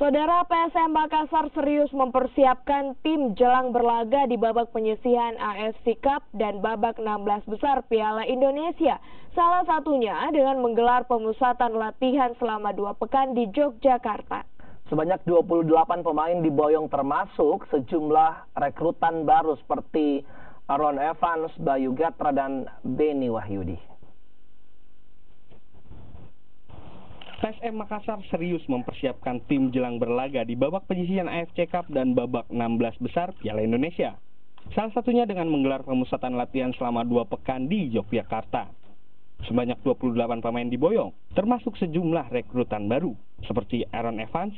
Saudara, PSM Makassar serius mempersiapkan tim jelang berlaga di babak penyisihan AFC Cup dan babak 16 besar Piala Indonesia. Salah satunya dengan menggelar pemusatan latihan selama 2 pekan di Yogyakarta. Sebanyak 28 pemain diboyong termasuk sejumlah rekrutan baru seperti Aaron Evans, Bayu Gatra, dan Beni Wahyudi. PSM Makassar serius mempersiapkan tim jelang berlaga di babak penyisihan AFC Cup dan babak 16 besar Piala Indonesia. Salah satunya dengan menggelar pemusatan latihan selama 2 pekan di Yogyakarta. Sebanyak 28 pemain diboyong, termasuk sejumlah rekrutan baru, seperti Aaron Evans,